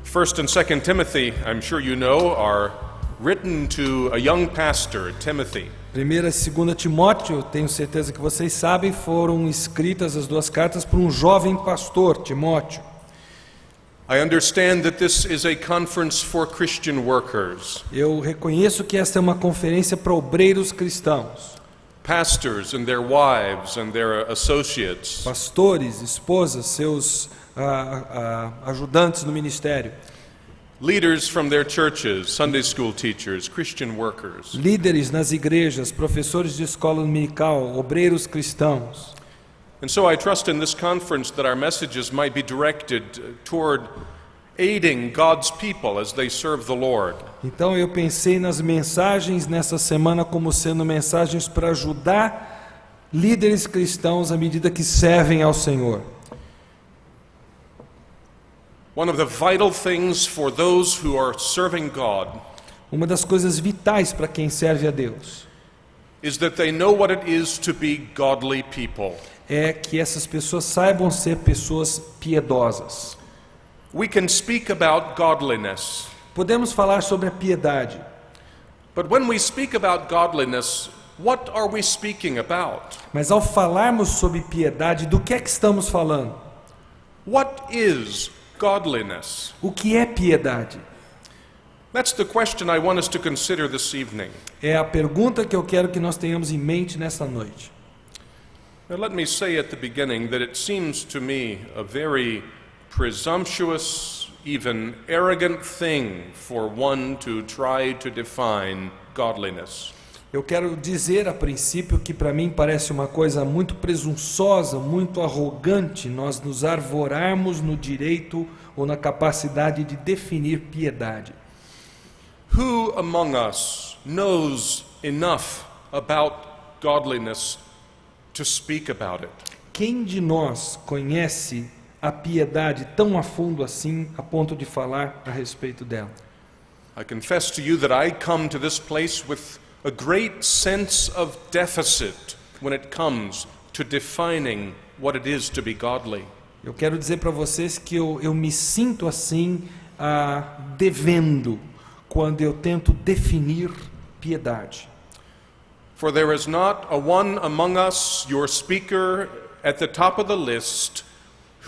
1st and 2nd Timothy, I'm sure you know, are written to a young pastor, Timothy. 1ª e 2ª Timóteo, tenho certeza que vocês sabem, foram escritas as duas cartas por um jovem pastor, Timóteo. I understand that this is a conference for Christian workers. Eu reconheço que esta é uma conferência para obreiros cristãos. Pastors and their wives and their associates. Pastores, esposas, seus ajudantes no ministério. Leaders from their churches, Sunday school teachers, Christian workers. Líderes nas igrejas, professores de escola dominical, obreiros cristãos. And so I trust in this conference that our messages might be directed toward aiding God's people as they serve the Lord. Então eu pensei nas mensagens nessa semana como sendo mensagens para ajudar líderes cristãos à medida que servem ao Senhor. One of the vital things for those who are serving God Uma das coisas vitais para quem serve a Deus is that they know what it is to be godly people. é que essas pessoas saibam ser pessoas piedosas. We can speak about godliness, Podemos falar sobre a piedade, but when we speak about godliness, what are we speaking about? mas ao falarmos sobre piedade, do que é que estamos falando? What is godliness? O que é piedade? That's the question I want us to consider this evening. É a pergunta que eu quero que nós tenhamos em mente nessa noite. Now let me say at the beginning that it seems to me a very presumptuous, even arrogant thing for one to try to define godliness. Eu quero dizer a princípio que para mim parece uma coisa muito presunçosa, muito arrogante nós nos arvorarmos no direito ou na capacidade de definir piedade. Who among us knows enough about godliness to speak about it? Quem de nós conhece a piedade tão a fundo assim, a ponto de falar a respeito dela? I confess to you that I come to this place with a great sense of deficit when it comes to defining what it is to be godly. Eu quero dizer para vocês que eu me sinto assim, devendo, quando eu tento definir piedade. For there is not a one among us, your speaker at the top of the list,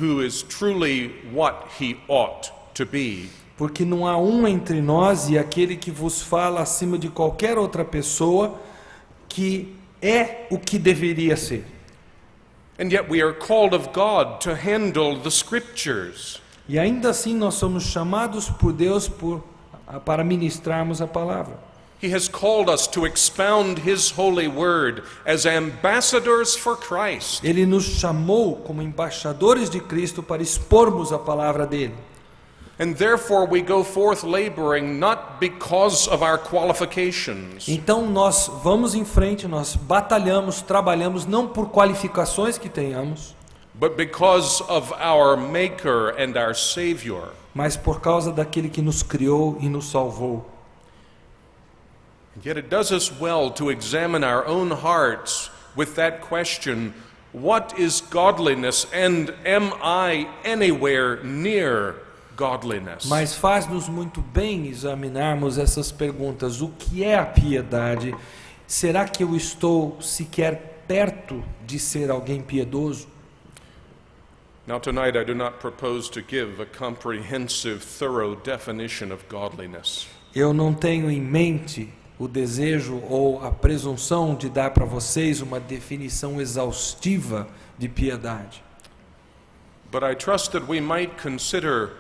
who is truly what he ought to be. Porque não há um entre nós e aquele que vos fala acima de qualquer outra pessoa que é o que deveria ser. And yet we are called of God to handle the scriptures. E ainda assim nós somos chamados por Deus para ministrarmos a palavra. He has called us to expound His holy word as ambassadors for Christ. Ele nos chamou como embaixadores de Cristo para expormos a palavra dele. And therefore we go forth laboring not because of our qualifications, Então nós vamos em frente, nós batalhamos, trabalhamos não por qualificações que tenhamos, but because of our Maker and our Savior. mas por causa daquele que nos criou e nos salvou. And yet it does us well to examine our own hearts with that question, what is godliness and am I anywhere near godliness? Mas faz-nos muito bem examinarmos essas perguntas. O que é a piedade? Será que eu estou sequer perto de ser alguém piedoso? Now tonight I do not propose to give a comprehensive, thorough definition of godliness. Eu não tenho em mente o desejo ou a presunção de dar para vocês uma definição exaustiva de piedade. But I trust that we might consider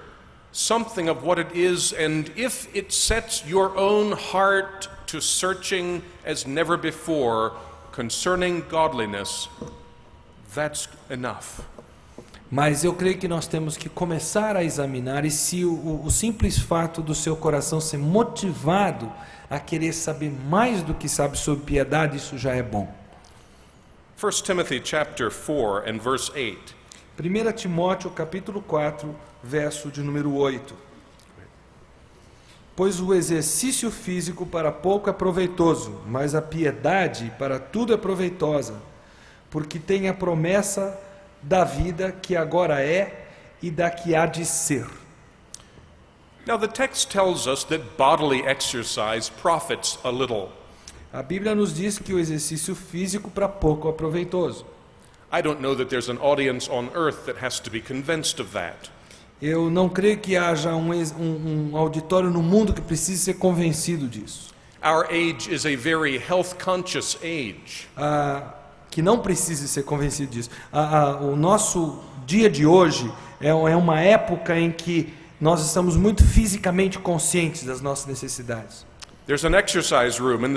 something of what it is, and if it sets your own heart to searching as never before concerning godliness, that's enough. Mas eu creio que nós temos que começar a examinar, e se o simples fato do seu coração ser motivado a querer saber mais do que sabe sobre piedade, isso já é bom. 1 Timothy chapter 4 and verse 8. 1 Timóteo capítulo 4, verso de número 8. Pois o exercício físico para pouco é proveitoso, mas a piedade para tudo é proveitosa, porque tem a promessa da vida que agora é e da que há de ser. Now, the text tells us that bodily exercise profits a little. A Bíblia nos diz que o exercício físico para pouco é proveitoso. I don't know that there's an audience on earth that has to be convinced of that. Eu não creio que haja um auditório no mundo que precise ser convencido disso. Our age is a very health-conscious age. Que não precise ser convencido disso. O nosso dia de hoje é uma época em que nós estamos muito fisicamente conscientes das nossas necessidades. There's an exercise room in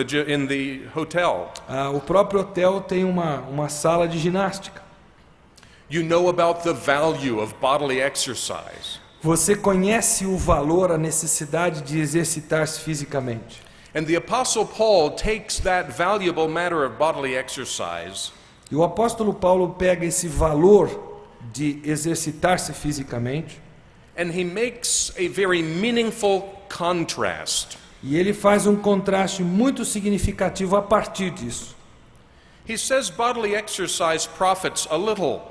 the hotel. O próprio hotel tem uma sala de ginástica. You know about the value of bodily exercise. Você conhece o valor, a necessidade de exercitar-se fisicamente. And the Apostle Paul takes that valuable matter of bodily exercise E o apóstolo Paulo pega esse valor de exercitar-se fisicamente and he makes a very meaningful contrast. e ele faz um contraste muito significativo a partir disso. He says bodily exercise profits a little,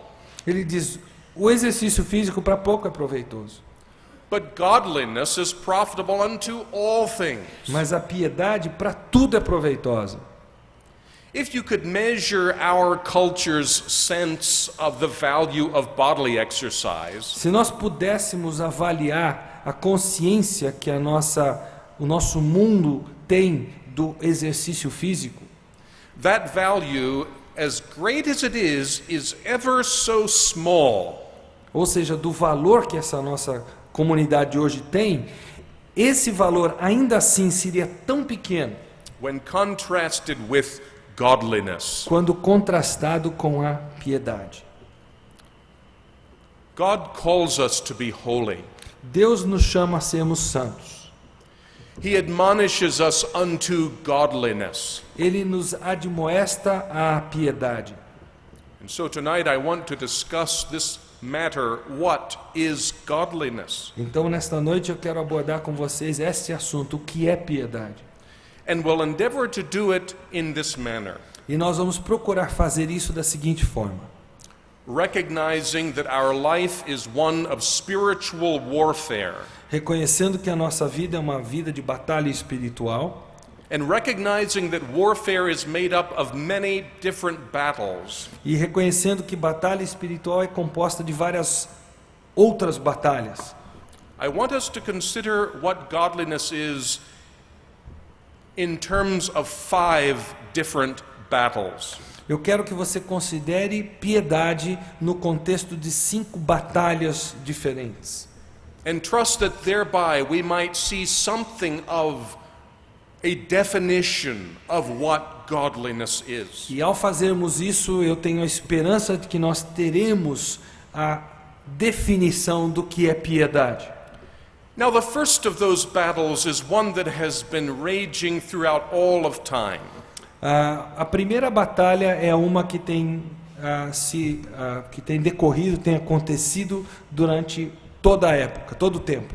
Ele diz: o exercício físico para pouco é proveitoso, but godliness is profitable unto all things. mas a piedade para tudo é proveitosa. If you could measure our culture's sense of the value of bodily exercise, Se nós pudéssemos avaliar a consciência que o nosso mundo tem do exercício físico, that value, as great as it is ever so small. ou seja, do valor que essa nossa comunidade hoje tem, esse valor ainda assim seria tão pequeno When contrasted with godliness. quando contrastado com a piedade. God calls us to be holy. Deus nos chama a sermos santos. He admonishes us unto godliness. Ele nos admoesta à piedade. And so tonight I want to discuss this matter, what is godliness? Então, nesta noite eu quero abordar com vocês este assunto, o que é piedade. And we'll endeavor to do it in this manner, E nós vamos procurar fazer isso da seguinte forma: recognizing that our life is one of spiritual warfare, reconhecendo que a nossa vida é uma vida de batalha espiritual, and recognizing that warfare is made up of many different battles. e reconhecendo que batalha espiritual é composta de várias outras batalhas. I want us to consider what godliness is in terms of 5 different battles. Eu quero que você considere piedade no contexto de 5 batalhas diferentes. And trust that thereby we might see something of a definition of what godliness is. E ao fazermos isso, eu tenho a esperança de que nós teremos a definição do que é piedade. Now, the first of those battles is one that has been raging throughout all of time. A primeira batalha é uma que tem decorrido, tem acontecido durante toda a época, todo o tempo.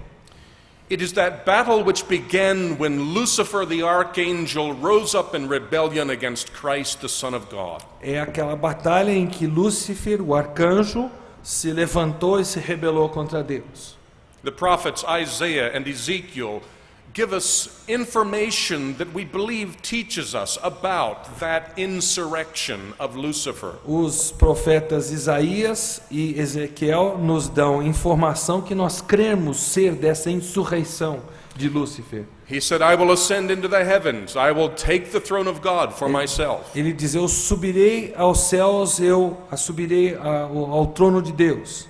It is that battle which began when Lucifer the archangel rose up in rebellion against Christ, the Son of God. É aquela batalha em que Lúcifer, o arcanjo, se levantou e se rebelou contra Deus. The prophets Isaiah and Ezekiel give us information that we believe teaches us about that insurrection of Lucifer. Os profetas Isaías e Ezequiel nos dão informação que nós cremos ser dessa insurreição de Lúcifer. He said, I will ascend into the heavens. I will take the throne of God for myself. Ele diz: eu subirei aos céus, eu subirei ao trono de Deus.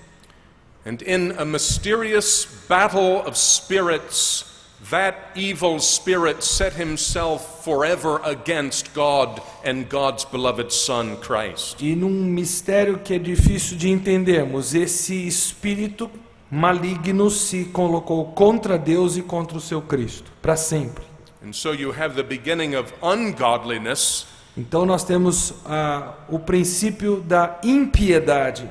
And in a mysterious battle of spirits, that evil spirit set himself forever against God and God's beloved Son, Christ. E num mistério que é difícil de entendermos, esse espírito maligno se colocou contra Deus e contra o seu Cristo, para sempre. And so you have the beginning of ungodliness, Então nós temos o princípio da impiedade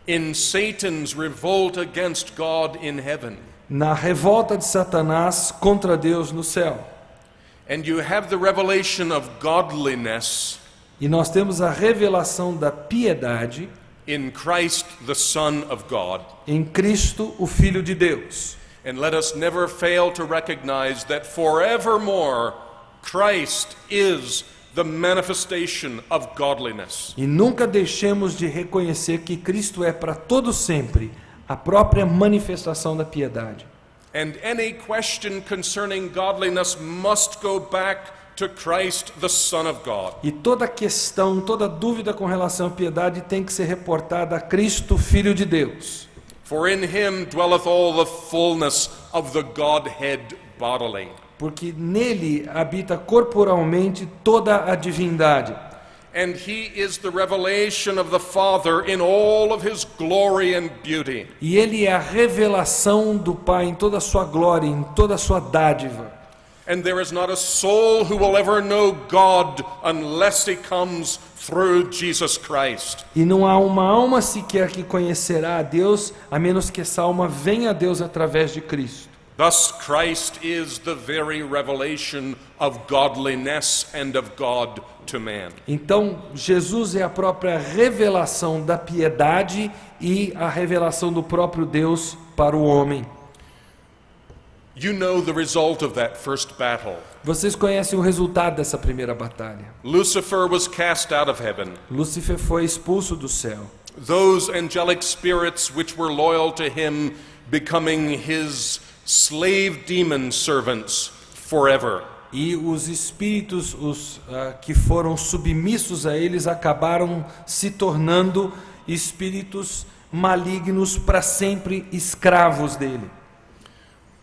in Satan's revolt against God in heaven. na revolta de Satanás contra Deus no céu. And you have the revelation of godliness E nós temos a revelação da piedade in Christ, the Son of God. em Cristo, o Filho de Deus. And let us never fail to recognize that forevermore Christ is the manifestation of godliness. E nunca deixemos de reconhecer que Cristo é para todo sempre a própria manifestação da piedade. And any question concerning godliness must go back to Christ, the Son of God. E toda questão, toda dúvida com relação à piedade tem que ser reportada a Cristo, Filho de Deus. For in him dwelleth all the fullness of the Godhead bodily. Porque nele habita corporalmente toda a divindade. And he is the revelation of the Father in all of his glory and beauty. E ele é a revelação do Pai em toda a sua glória, em toda a sua dádiva. And there is not a soul who will ever know God unless he comes through Jesus Christ. E não há uma alma sequer que conhecerá a Deus, a menos que essa alma venha a Deus através de Cristo. Thus Christ is the very revelation of godliness and of God to man. Então, Jesus é a própria revelação da piedade e a revelação do próprio Deus para o homem. You know the result of that first battle. Vocês conhecem o resultado dessa primeira batalha. Lucifer was cast out of heaven. Lúcifer foi expulso do céu. Those angelic spirits which were loyal to him becoming his slave demon servants forever. E os espíritos que foram submissos a eles acabaram se tornando espíritos malignos para sempre escravos dele.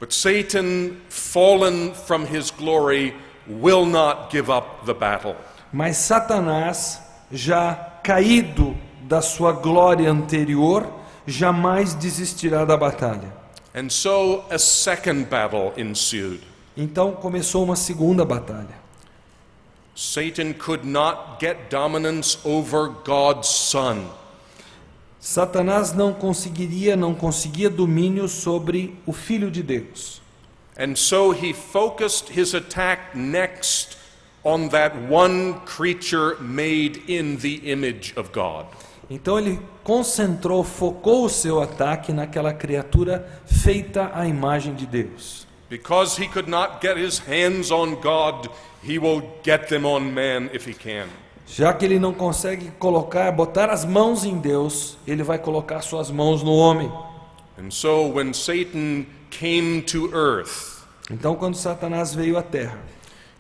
But Satan, fallen from his glory, will not give up the battle. Mas Satanás, já caído da sua glória anterior, jamais desistirá da batalha. And so a second battle ensued. Então começou uma segunda batalha. Satan could not get dominance over God's Son. Satanás não conseguia domínio sobre o Filho de Deus. And so he focused his attack next on that one creature made in the image of God. Então ele focou o seu ataque naquela criatura feita à imagem de Deus. Because he could not get his hands on God, he will get them on man if he can. Já que ele não consegue botar as mãos em Deus, ele vai colocar suas mãos no homem. And so when Satan came to earth, Então quando Satanás veio à terra,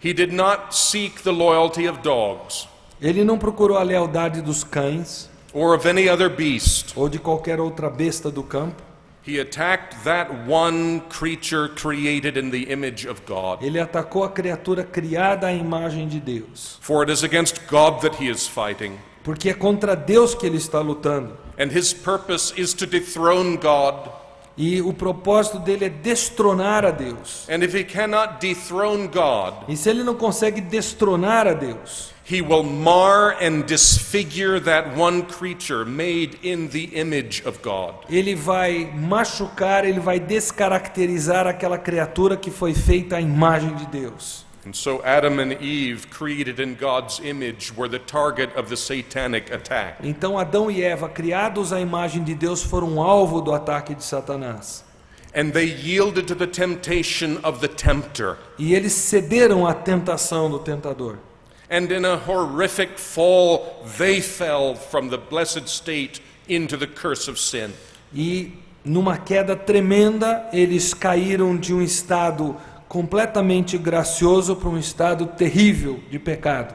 he did not seek the loyalty of dogs ele não procurou a lealdade dos cães or of any other beast. ou de qualquer outra besta do campo. He attacked that one creature created in the image of God. Ele atacou a criatura criada à imagem de Deus. For it is against God that he is fighting. Porque é contra Deus que ele está lutando. And his purpose is to dethrone God. E o propósito dele é destronar a Deus. And if he cannot dethrone God, E se ele não consegue destronar a Deus, he will mar and disfigure that one creature made in the image of God. ele vai machucar, ele vai descaracterizar aquela criatura que foi feita à imagem de Deus. And so Adam and Eve, created in God's image, were the target of the satanic attack. Então Adão e Eva, criados à imagem de Deus, foram alvo do ataque de Satanás. And they yielded to the temptation of the tempter. E eles cederam à tentação do tentador. And in a horrific fall, they fell from the blessed state into the curse of sin. E numa queda tremenda, eles caíram de um estado completamente gracioso para um estado terrível de pecado.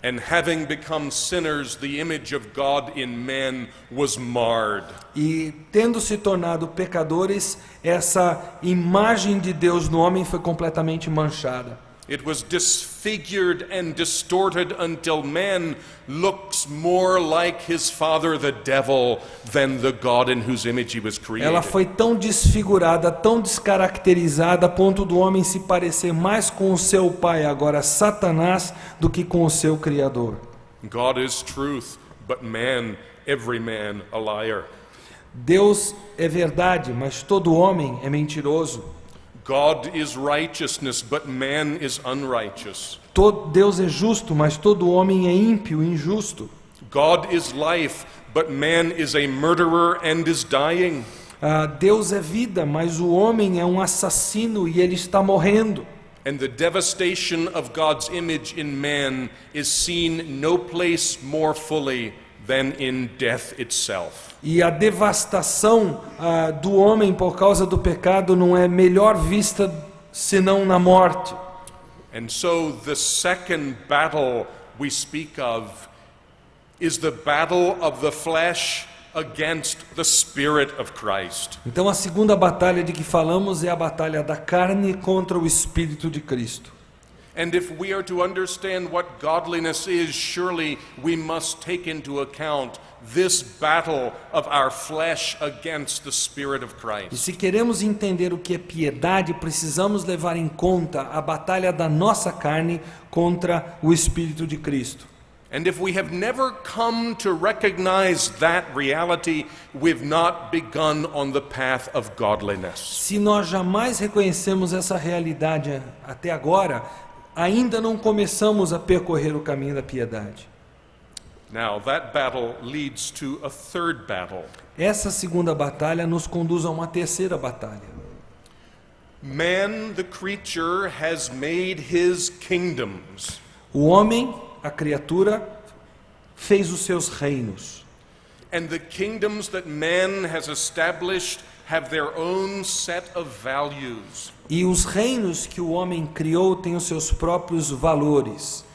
And having become sinners, the image of God in man was marred. E tendo se tornado pecadores, essa imagem de Deus no homem foi completamente manchada. It was disfigured and distorted until man looks more like his father, the devil, than the God in whose image he was created. Ela foi tão desfigurada, tão descaracterizada, a ponto do homem se parecer mais com o seu pai, agora Satanás, do que com o seu Criador. God is truth, but man, every man, a liar. Deus é verdade, mas todo homem é mentiroso. God is righteousness, but man is unrighteous. Deus é justo, mas todo homem é ímpio, injusto. God is life, but man is a murderer and is dying. Deus é vida, mas o homem é um assassino e ele está morrendo. And the devastation of God's image in man is seen no place more fully than in death itself. E a devastação do homem por causa do pecado não é melhor vista senão na morte. And so the second battle we speak of is the battle of the flesh against the Spirit of Christ. Então a segunda batalha de que falamos é a batalha da carne contra o Espírito de Cristo. And if we are to understand what godliness is, surely we must take into account this battle of our flesh against the Spirit of E Christ. se queremos entender o que é piedade, precisamos levar em conta a batalha da nossa carne contra o Espírito de Cristo. And if we have never come to recognize that reality, we've not begun on the path of godliness. Se nós jamais reconhecemos essa realidade até agora, ainda não começamos a percorrer o caminho da piedade. Now, that battle leads to a third battle. Essa segunda batalha nos conduz a uma terceira batalha. Man, the creature, has made his kingdoms. O homem, a criatura, fez os seus reinos. And the kingdoms that man has established have their own set of values. E os reinos que o homem criou têm os seus próprios valores.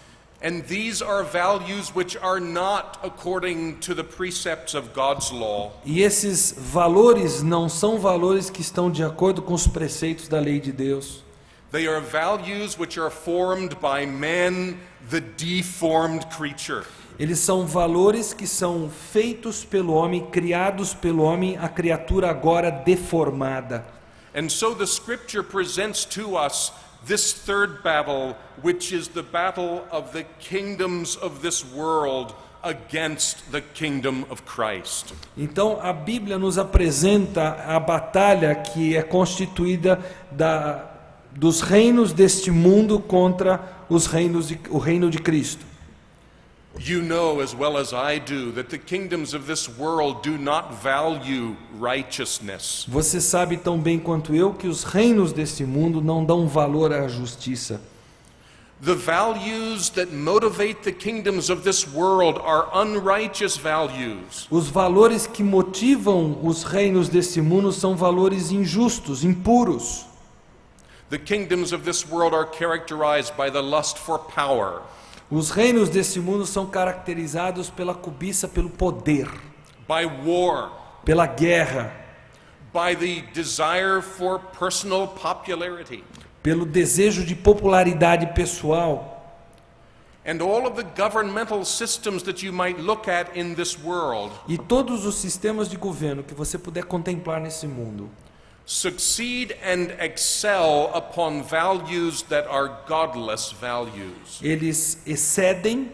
And these are values which are not according to the precepts of God's law. E esses valores não são valores que estão de acordo com os preceitos da lei de Deus. They are values which are formed by man, the deformed creature. Eles são valores que são feitos pelo homem, criados pelo homem, a criatura agora deformada. And so the scripture presents to us this third battle, which is the battle of the kingdoms of this world against the kingdom of Christ. Então a Bíblia nos apresenta a batalha que é constituída dos reinos deste mundo contra o reino de Cristo. You know as well as I do that the kingdoms of this world do not value righteousness. Você sabe tão bem quanto eu que os reinos deste mundo não dão valor à justiça. The values that motivate the kingdoms of this world are unrighteous values. Os valores que motivam os reinos deste mundo são valores injustos, impuros. The kingdoms of this world are characterized by the lust for power. Os reinos deste mundo são caracterizados pela cobiça pelo poder, by war, pela guerra, by the desire for personal popularity. Pelo desejo de popularidade pessoal. And all of the governmental systems that you might look at in this world E todos os sistemas de governo que você puder contemplar nesse mundo succeed and excel upon values that are godless values. Eles excedem,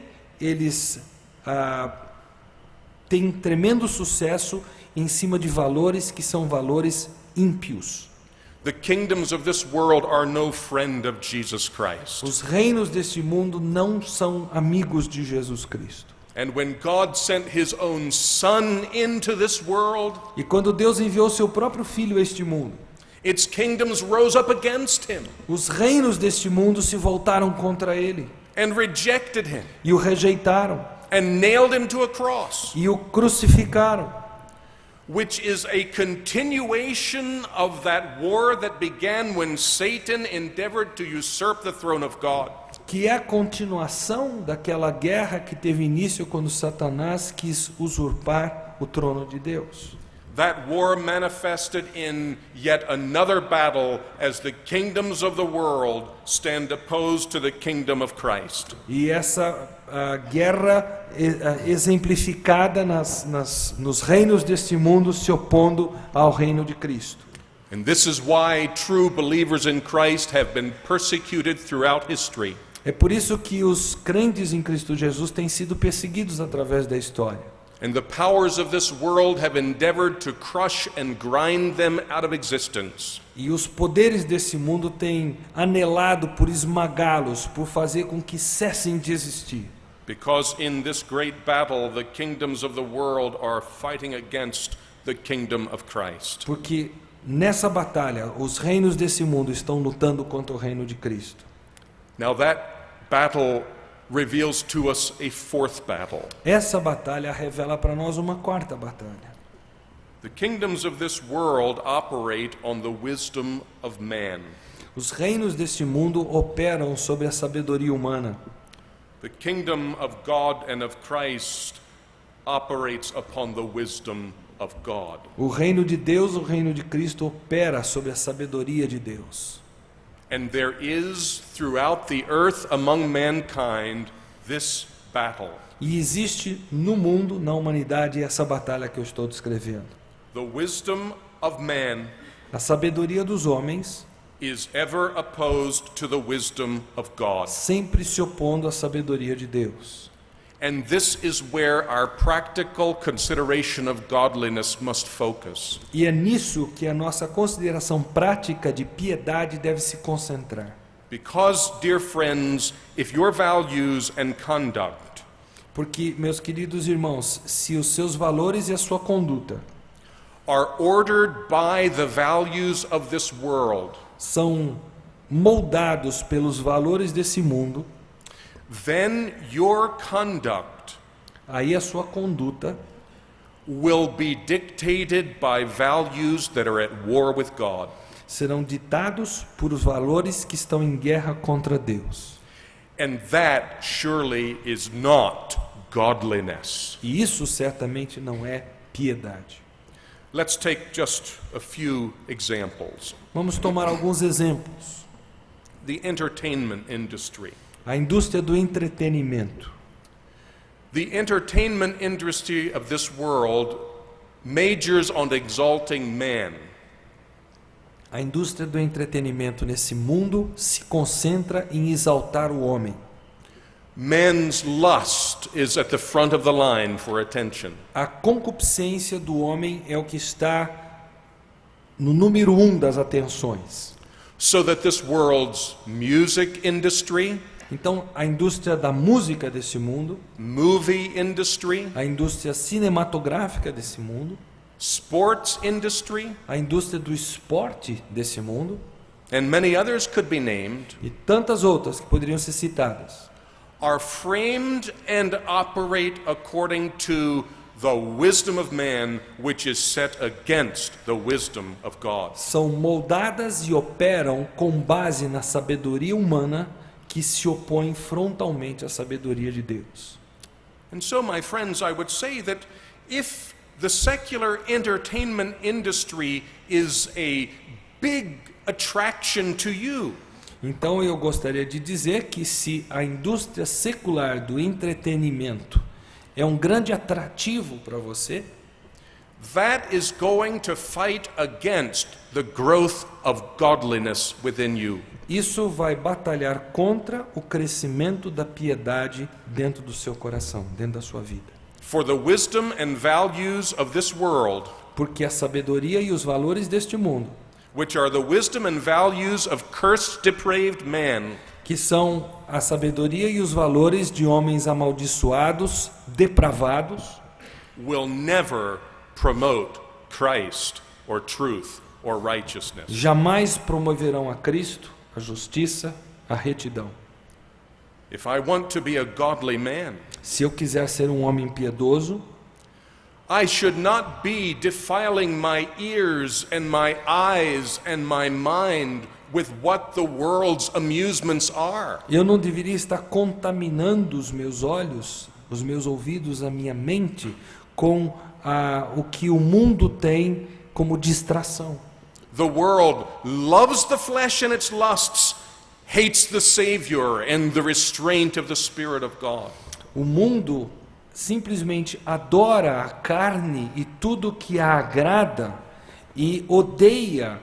têm tremendo sucesso em cima de valores que são valores ímpios. The kingdoms of this world are no friend of Jesus Christ. Os reinos deste mundo não são amigos de Jesus Cristo. And when God sent his own son into this world, E quando Deus enviou seu próprio filho a este mundo, its kingdoms rose up against him os reinos deste mundo se voltaram contra ele and rejected him e o rejeitaram and nailed him to a cross, e o crucificaram. which is a continuation of that war that began when Satan endeavored to usurp the throne of God. Que é a continuação daquela guerra que teve início quando Satanás quis usurpar o trono de Deus. That war manifested in yet another battle as the kingdoms of the world stand opposed to the kingdom of Christ. E essa guerra exemplificada nos reinos deste mundo se opondo ao reino de Cristo. And this is why true believers in Christ have been persecuted throughout history. É por isso que os crentes em Cristo Jesus têm sido perseguidos através da história. And the powers of this world have endeavored to crush and grind them out of existence. E os poderes desse mundo têm anelado por esmagá-los, por fazer com que cessem de existir. Because in this great battle, the kingdoms of the world are fighting against the kingdom of Christ. Porque nessa batalha, os reinos desse mundo estão lutando contra o reino de Cristo. Now that battle reveals to us a fourth battle. Essa batalha revela para nós uma quarta batalha. The kingdoms of this world operate on the wisdom of man. Os reinos deste mundo operam sobre a sabedoria humana. The kingdom of God and of Christ operates upon the wisdom of God. O reino de Deus, o reino de Cristo opera sobre a sabedoria de Deus. And there is throughout the earth among mankind this battle. E existe no mundo, na humanidade, essa batalha que eu estou descrevendo. The wisdom of man A sabedoria dos homens is ever opposed to the wisdom of God. sempre se opondo à sabedoria de Deus. And this is where our practical consideration of godliness must focus. E é nisso que a nossa consideração prática de piedade deve se concentrar. Because, dear friends, if your values and conduct Porque, meus queridos irmãos, se os seus valores e a sua conduta are ordered by the values of this world, são moldados pelos valores desse mundo, then your conduct aí a sua conduta will be dictated by values that are at war with God. serão ditados por os valores que estão em guerra contra Deus. And that surely is not godliness. E isso certamente não é piedade. Let's take just a few examples. Vamos tomar alguns exemplos. The entertainment industry. A indústria do entretenimento. The entertainment industry of this world majors on exalting man. A indústria do entretenimento nesse mundo se concentra em exaltar o homem. Man's lust is at the front of the line for attention. A concupiscência do homem é o que está no número 1 das atenções. So that this world's music industry, Então, a indústria da música desse mundo, movie industry, a indústria cinematográfica desse mundo, sports industry, a indústria do esporte desse mundo and many others could be named, e tantas outras que poderiam ser citadas, are framed and operate according to the wisdom of man, which is set against the wisdom of God. são moldadas e operam com base na sabedoria humana que se opõe frontalmente à sabedoria de Deus. And so, my friends, I would say that if the secular entertainment industry is a big attraction to you, Então eu gostaria de dizer que se a indústria secular do entretenimento é um grande atrativo para você, that is going to fight against the growth of godliness within you. isso vai batalhar contra o crescimento da piedade dentro do seu coração, dentro da sua vida. For the wisdom and values of this world, Porque a sabedoria e os valores deste mundo, which are the wisdom and values of cursed, depraved man, que são a sabedoria e os valores de homens amaldiçoados, depravados, will never promote Christ or truth or righteousness. jamais promoverão a Cristo, a justiça, a retidão. If I want to be a godly man, Se eu quiser ser um homem piedoso, I should not be defiling my ears and my eyes and my mind with what the world's amusements are. eu não deveria estar contaminando os meus olhos, os meus ouvidos, a minha mente com o que o mundo tem como distração. The world loves the flesh and its lusts, hates the Savior and the restraint of the Spirit of God. O mundo simplesmente adora a carne e tudo que a agrada e odeia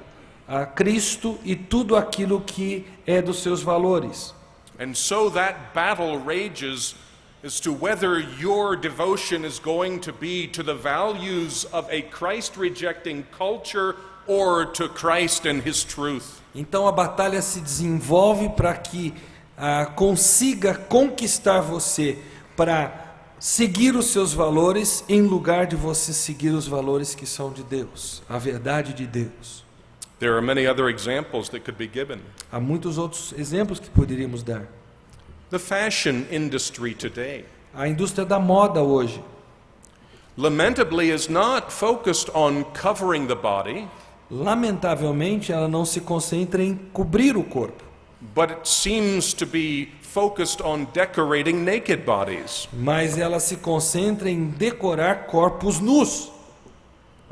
a Cristo e tudo aquilo que é dos seus valores. And so that battle rages as to whether your devotion is going to be to the values of a Christ-rejecting culture or to Christ and His truth. Então a batalha se desenvolve para que consiga conquistar você para seguir os seus valores em lugar de você seguir os valores que são de Deus, a verdade de Deus. There are many other examples that could be given. Há muitos outros exemplos que poderíamos dar. The fashion industry today, A indústria da moda hoje, lamentably, is not focused on covering the body, lamentavelmente, ela não se concentra em cobrir o corpo, but it seems to be focused on decorating naked bodies. mas ela se concentra em decorar corpos nus.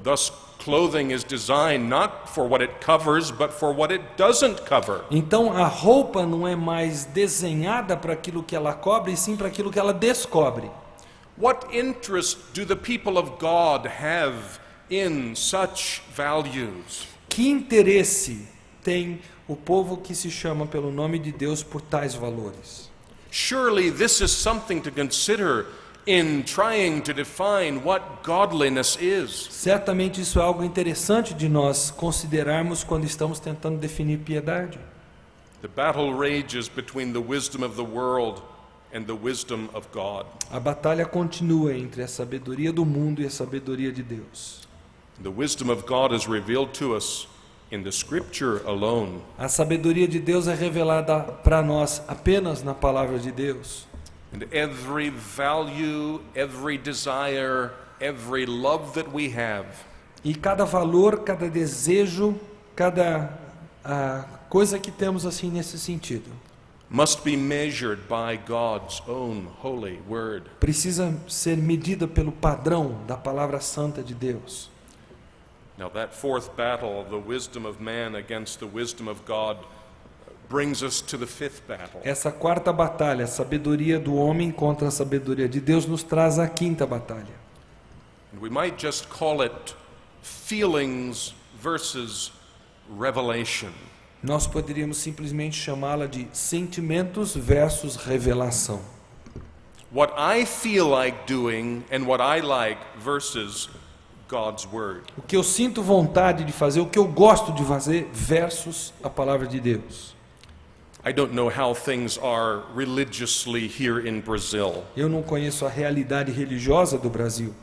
Thus, clothing is designed not for what it covers, but for what it doesn't cover. Então a roupa não é mais desenhada para aquilo que ela cobre, e sim para aquilo que ela descobre. What interest do the people of God have in such values? Que interesse tem o povo que se chama pelo nome de Deus por tais valores? Surely this is something to consider in trying to define what godliness is. Certamente isso é algo interessante de nós considerarmos quando estamos tentando definir piedade. The battle rages between the wisdom of the world and the wisdom of God. A batalha continua entre a sabedoria do mundo e a sabedoria de Deus. The wisdom of God is revealed to us in the Scripture alone. A sabedoria de Deus é revelada para nós apenas na palavra de Deus. And every value, every desire, every love that we have E cada valor, cada desejo, cada coisa que temos assim nesse sentido, must be measured by God's own holy word. precisa ser medida pelo padrão da palavra santa de Deus. Now that fourth battle, the wisdom of man against the wisdom of God, brings us to the fifth battle. Essa quarta batalha, a sabedoria do homem contra a sabedoria de Deus, nos traz a quinta batalha. And we might just call it feelings versus revelation. Nós poderíamos simplesmente chamá-la de sentimentos versus revelação. What I feel like doing and what I like versus God's word. O que eu sinto vontade de fazer, o que eu gosto de fazer versus a palavra de Deus. I don't know how things are religiously here in Brazil, Eu não conheço a realidade religiosa do Brasil,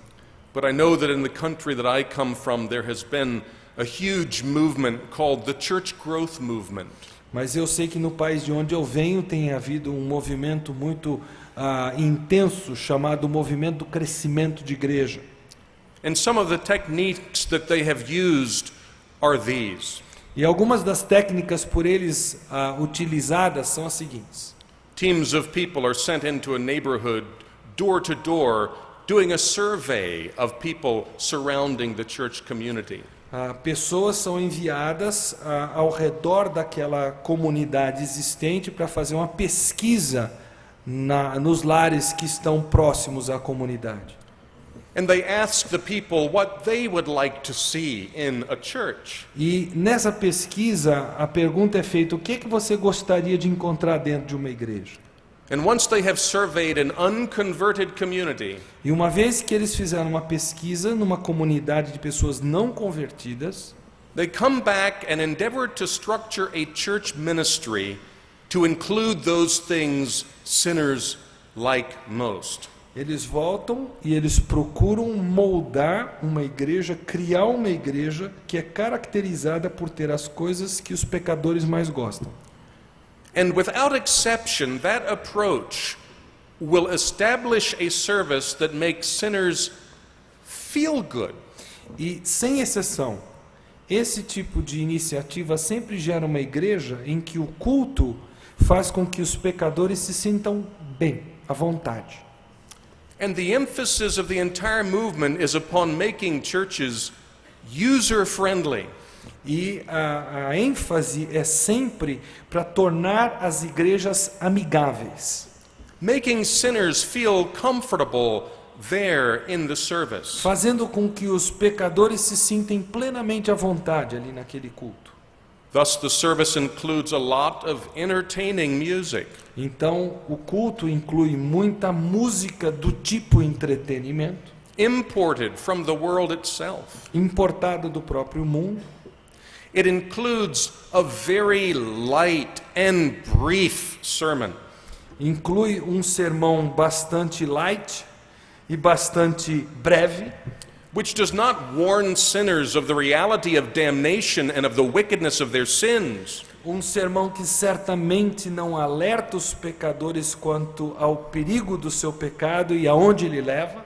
but I know that in the country that I come from there has been a huge movement called the Church Growth Movement. mas eu sei que no país de onde eu venho tem havido um movimento muito intenso chamado movimento do crescimento de igreja. And some of the techniques that they have used are these. E algumas das técnicas por eles utilizadas são as seguintes. Teams of people are sent into a neighborhood, door to door, doing a survey of people surrounding the church community. Pessoas são enviadas ao redor daquela comunidade existente para fazer uma pesquisa nos lares que estão próximos à comunidade. And they ask the people what they would like to see in a church. E nessa pesquisa a pergunta é feita: o que você gostaria de encontrar dentro de uma igreja? And once they have surveyed an unconverted community, E uma vez que eles fizeram uma pesquisa numa comunidade de pessoas não convertidas, they come back and endeavor to structure a church ministry to include those things sinners like most. eles voltam e eles procuram moldar uma igreja, criar uma igreja que é caracterizada por ter as coisas que os pecadores mais gostam. And without exception, that approach will establish a service that makes sinners feel good. E, sem exceção, esse tipo de iniciativa sempre gera uma igreja em que o culto faz com que os pecadores se sintam bem, à vontade. And the emphasis of the entire movement is upon making churches user-friendly. E a ênfase é sempre para tornar as igrejas amigáveis, Making sinners feel comfortable there in the service. fazendo com que os pecadores se sintem plenamente à vontade ali naquele culto. Thus, the service includes a lot of entertaining music. Então, o culto inclui muita música do tipo entretenimento, Imported from the world itself. importado do próprio mundo. It includes a very light and brief sermon. Inclui um sermão bastante light e bastante breve, which does not warn sinners of the reality of damnation and of the wickedness of their sins, um sermão que certamente não alerta os pecadores quanto ao perigo do seu pecado e aonde ele leva,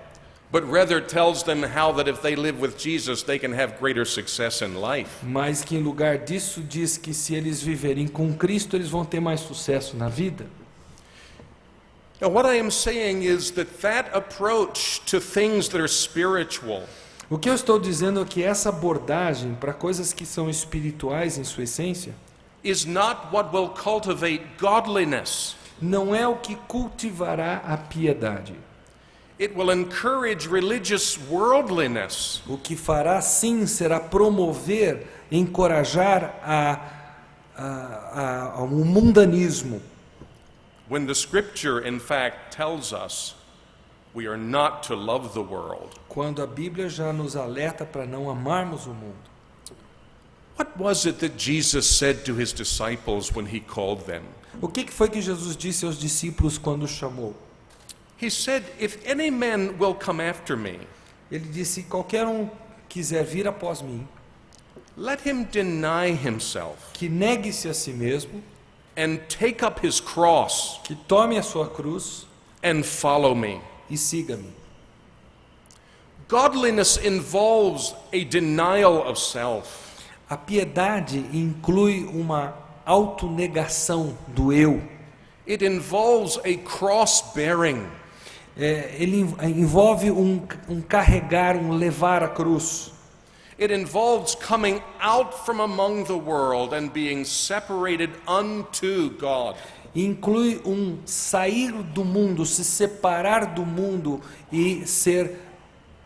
but rather tells them how that if they live with Jesus, they can have greater success in life. mas que em lugar disso diz que se eles viverem com Cristo, eles vão ter mais sucesso na vida. Now, what I am saying is that approach to things that are spiritual O que eu estou dizendo é que essa abordagem para coisas que são espirituais em sua essência is not what will cultivate godliness. não é o que cultivará a piedade. It will encourage religious worldliness. O que fará sim será promover, encorajar o mundanismo. When the scripture, in fact, tells us we are not to love the world. Quando a Bíblia já nos alerta para não amarmos o mundo. What was it that Jesus said to his disciples when he called them? O que foi que Jesus disse aos discípulos quando os chamou? He said, if any man will come after me, Ele disse: qualquer um quiser vir após mim, let him deny himself que negue-se a si mesmo, and take up his cross que tome a sua cruz and follow me. e siga-me. Godliness involves a denial of self. A piedade inclui uma autonegação do eu. It involves a cross-bearing. Ele envolve um carregar, um levar a cruz. It involves coming out from among the world and being separated unto God. Inclui um sair do mundo, se separar do mundo e ser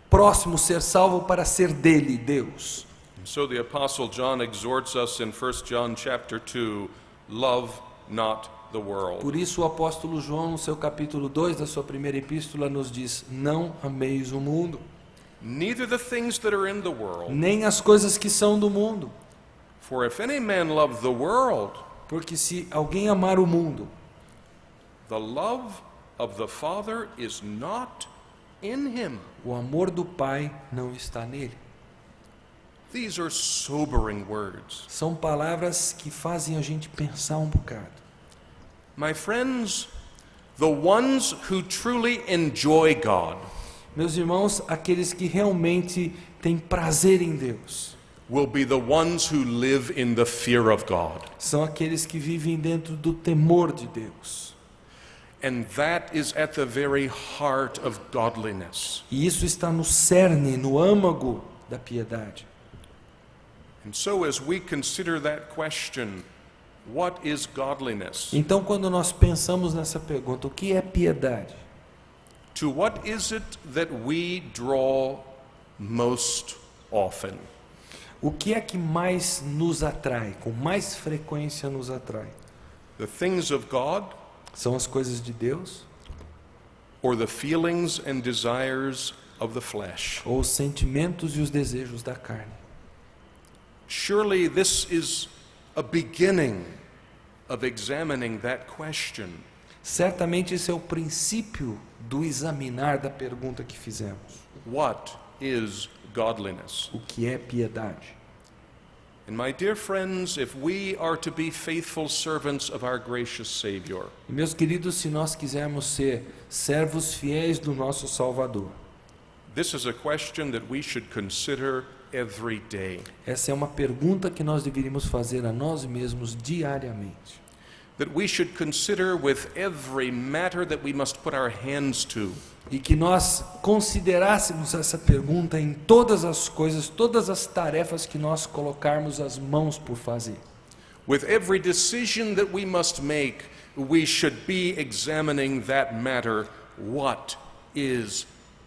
próximo, ser salvo para ser dele, Deus. So the apostle John exhorts us in 1 John chapter 2, love not the world. Por isso o apóstolo João, no seu capítulo 2 da sua primeira epístola, nos diz: não ameis o mundo, Neither the things that are in the world. nem as coisas que são do mundo. For if any man love the world, Porque se alguém amar o mundo, the love of the Father is not in him. o amor do Pai não está nele. These are sobering words. São palavras que fazem a gente pensar um bocado. My friends, the ones who truly enjoy God Meus irmãos, aqueles que realmente têm prazer em Deus, will be the ones who live in the fear of God. são aqueles que vivem dentro do temor de Deus. And that is at the very heart of godliness. E isso está no cerne, no âmago da piedade. And so as we consider that question, what is godliness? Então, quando nós pensamos nessa pergunta, o que é piedade? To what is it that we draw most often? O que é que mais nos atrai, com mais frequência nos atrai? The things of God São as coisas de Deus or the feelings and desires of the flesh? ou os sentimentos e os desejos da carne? Surely this is a beginning of examining that question. Certamente esse é o princípio do examinar da pergunta que fizemos. What is godliness? O que é piedade? And my dear friends, if we are to be faithful servants of our gracious Savior, E meus queridos, se nós quisermos ser servos fiéis do nosso Salvador, this is a question that we should consider every day. essa é uma pergunta que nós deveríamos fazer a nós mesmos diariamente. That we should consider with every matter that we must put our hands to. E que nós considerássemos essa pergunta em todas as coisas, todas as tarefas que nós colocarmos as mãos por fazer. With every decision that we must make, we should be examining that matter. What is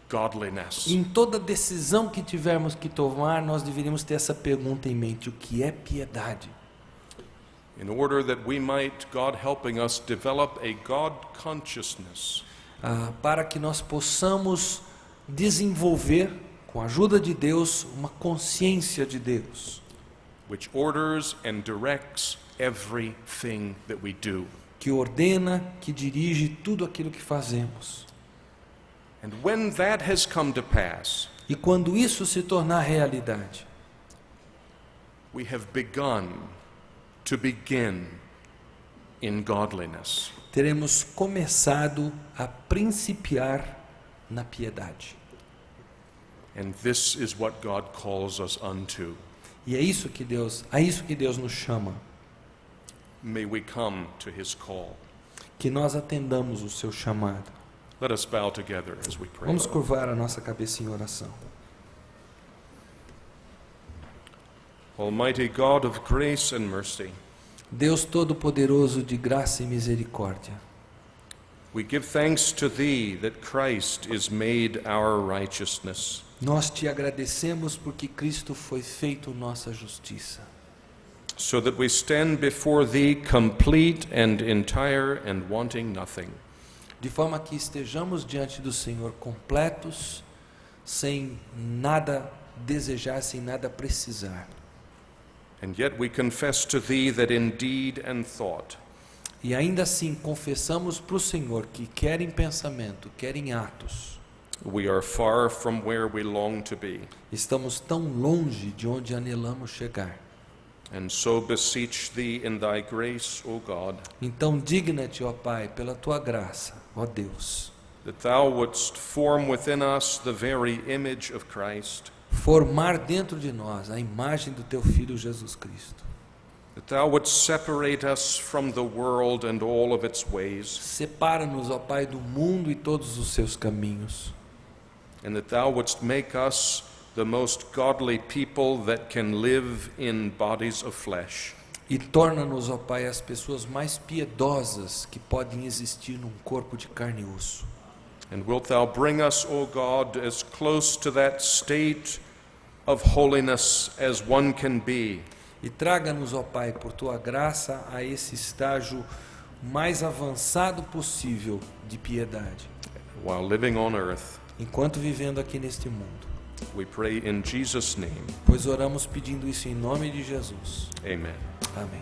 godliness? Em toda decisão que tivermos que tomar, nós deveríamos ter essa pergunta em mente: o que é piedade? In order that we might, God helping us, develop a God consciousness. Para que nós possamos desenvolver, com a ajuda de Deus, uma consciência de Deus, Which orders and directs everything that we do. que ordena, que dirige tudo aquilo que fazemos. And when that has come to pass, E quando isso se tornar realidade, we have begun to begin in godliness. teremos começado a principiar na piedade. And this is what God calls us unto. E é isso que Deus nos chama, May we come to his call. que nós atendamos o seu chamado. Let us bow together as we pray. Vamos curvar a nossa cabeça em oração. Almighty God of grace and mercy, Deus Todo-Poderoso de graça e misericórdia, we give thanks to thee that Christ is made our righteousness. nós te agradecemos porque Cristo foi feito nossa justiça, So that we stand before thee complete and entire and wanting nothing. de forma que estejamos diante do Senhor completos, sem nada desejar, sem nada precisar. And yet we confess to thee that in deed and thought E ainda assim confessamos para o Senhor que quer em pensamento, quer em atos, we are far from where we long to be. estamos tão longe de onde anelamos chegar. And so beseech thee in thy grace, O God, Então digna-te, ó Pai, pela tua graça, ó Deus, that thou wouldst form within us the very image of Christ, formar dentro de nós a imagem do teu Filho Jesus Cristo. that thou wouldst separate us from the world and all of its ways, Separa-nos, ó Pai, do mundo e todos os seus caminhos. and that thou wouldst make us the most godly people that can live in bodies of flesh. E torna-nos, ó Pai, as pessoas mais piedosas que podem existir num corpo de carne e osso. And wilt thou bring us, O God, as close to that state of holiness as one can be, E traga-nos, ó Pai, por tua graça, a esse estágio mais avançado possível de piedade, while living on earth. enquanto vivendo aqui neste mundo. We pray in Jesus' name. Pois oramos pedindo isso em nome de Jesus. Amen. Amém.